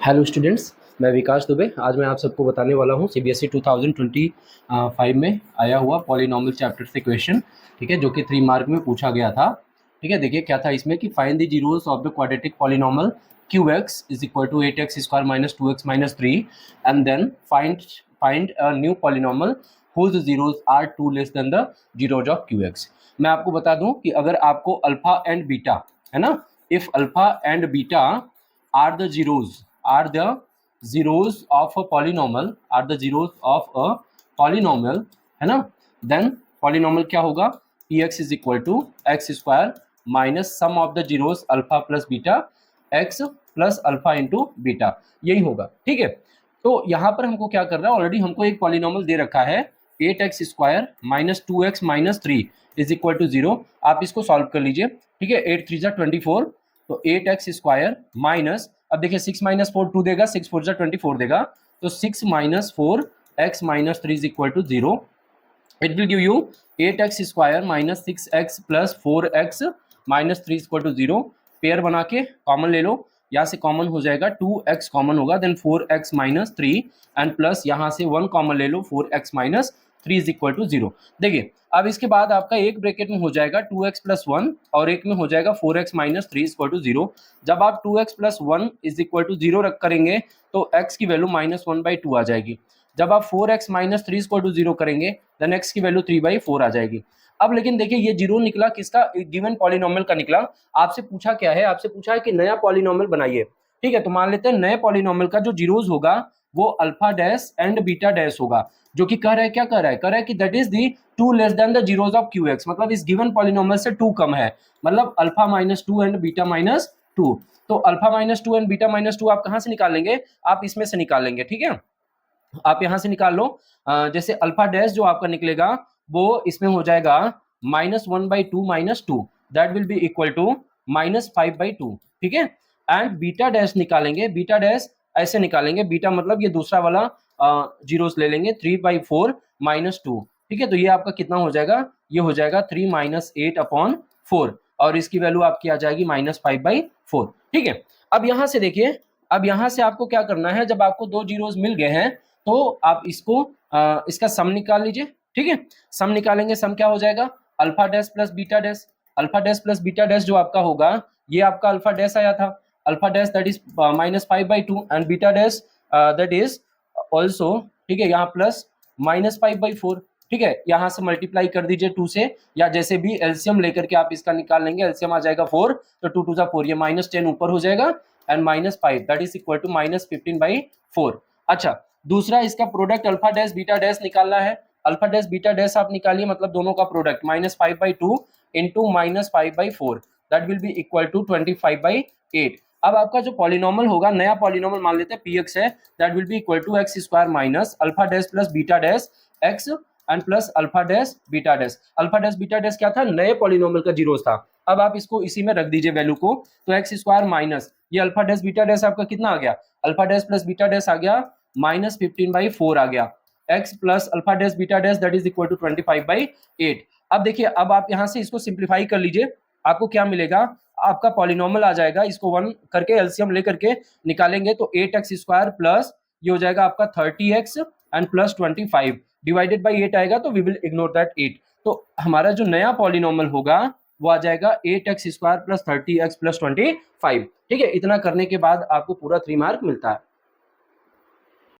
Hello students, मैं विकास दुबे। आज मैं आप सबको बताने वाला हूँ सीबीएसई 2025 में आया हुआ पॉलिनॉमियल चैप्टर से क्वेश्चन, ठीक है, जो कि 3 मार्क में पूछा गया था। ठीक है, देखिए क्या था इसमें कि find the zeros of the quadratic polynomial qx is equal to 8x square minus 2x minus 3 and then find a new polynomial whose zeros are 2 less than the zeros of qx। मैं आपको बता दूं कि अगर आपको alpha and beta, है ना, if alpha and beta are the zeros of a polynomial, है ना, देन पॉलिनॉमियल क्या होगा, px is equal to x square minus sum of the zeros alpha plus beta x plus alpha into beta, यही होगा। ठीक है, तो यहाँ पर हमको क्या करना है, ऑलरेडी हमको एक पॉलिनॉमियल दे रखा है 8x square minus 2x minus 3 is equal to 0। आप इसको सॉल्व कर लीजिए। ठीक है, 8 3 जा 24, तो 8x स्क्वायर माइनस, अब देखिए 6 माइनस 4 2 देगा, 6 4 जा 24 देगा, तो 6 minus 4 x minus 3 is equal to 0। It will give you 8x square minus 6x plus 4x minus 3 equal to 0। Pair बना के कॉमन ले लो, यहाँ से कॉमन हो जाएगा 2x कॉमन होगा, then 4x minus 3 and plus यहाँ से 1 कॉमन ले लो, 4x minus 3 is equal to 0। देखिए अब इसके बाद आपका एक ब्रैकेट में हो जाएगा 2x प्लस 1 और एक में हो जाएगा 4x माइनस 3 इक्वल टू 0। जब आप 2x plus 1 is equal to 0 रख करेंगे तो x की वैल्यू माइनस 1/2 आ जाएगी। जब आप 4x माइनस 3 इक्वल टू 0 करेंगे देन x की वैल्यू 3/4 आ जाएगी। अब लेकिन देखिए ये जीरो निकला किसका, गिवन पॉलिनॉमियल का निकला। आपसे पूछा क्या है, आपसे पूछा है कि नया पॉलिनॉमियल बनाइए। ठीक है, तो मान लेते हैं नए पॉलिनॉमियल का जो जीरोस होगा वो alpha dash and beta dash होगा, जो कि कह रहा है, क्या कह रहा है कि that is the 2 less than the zeros of क्यूएक्स, मतलब इस गिवन पॉलिनॉमियल से 2 कम है, मतलब alpha minus 2 and beta minus 2। तो alpha minus 2 and beta minus 2 आप कहां से निकाल लेंगे, आप इसमें से निकाल लेंगे। ठीक है, आप यहां से निकाल लो। जैसे अल्फा डैश जो आपका निकलेगा वो इसमें हो जाएगा -1/2 minus 2, that will be equal to -5/2। ठीक है, एंड बीटा डैश निकालेंगे, बीटा डैश ऐसे निकालेंगे, बीटा मतलब ये दूसरा वाला जीरोस ले लेंगे, 3/4 माइनस 2। ठीक है, तो ये आपका कितना हो जाएगा, ये हो जाएगा 3 माइनस 8/4 और इसकी वैल्यू आपकी आ जाएगी -5/4। ठीक है, अब यहां से देखिए, अब यहां से आपको क्या करना है, जब आपको दो जीरोस मिल गए हैं तो आप इसको इसका सम निकाल लीजिए। ठीक है, सम निकालेंगे, सम क्या हो जाएगा, alpha dash plus beta dash, alpha dash plus beta dash जो आपका होगा, ये आपका अल्फा डैश आया था, alpha dash that is -5/2 and beta dash that is also, ठीक है, यहाँ प्लस -5/4। ठीक है, यहाँ से मल्टीप्लाई कर दीजिए 2 से, या जैसे भी एलसीएम लेकर के आप इसका निकाल लेंगे, एलसीएम आ जाएगा 4, तो 2 2 4, ये -10 ऊपर हो जाएगा and -5 that is equal to -15/4। अच्छा, दूसरा इसका product alpha dash beta dash निकालना है, अल्फा डैश बीटा डैश आप निकालिए, मतलब दोनों का product -5/2 into -5/4 that will be equal to 25/8। अब आपका जो पॉलिनॉमियल होगा, नया पॉलिनॉमियल मान लेते हैं px है, that will be equal to x square minus alpha dash plus beta dash x and plus alpha dash beta dash. Alpha dash beta dash क्या था, नए पॉलिनॉमियल का जीरोस था। अब आप इसको इसी में रख दीजिए वैल्यू को, तो एक्स स्क्वायर माइनस ये अल्फा डैश बीटा डैश आपका कितना आ गया, alpha dash plus beta dash आ गया -15/4 आ गया, x plus alpha dash beta dash that is equal to 25/8। अब देखिए, अब आप यहाँ से इसको सिंप्लीफाई कर लीजिए, आपको क्या मिलेगा, आपका पॉलिनॉमियल आ जाएगा, इसको 1 करके एलसीएम लेकर के निकालेंगे तो 8x स्क्वायर प्लस ये हो जाएगा आपका 30x and plus 25 divided by 8 आएगा, तो वी विल इग्नोर दैट 8। तो हमारा जो नया पॉलिनॉमियल होगा वो आ जाएगा 8x square plus 30x plus 25। ठीक है, इतना करने के बाद आपको पूरा 3 मार्क मिलता है।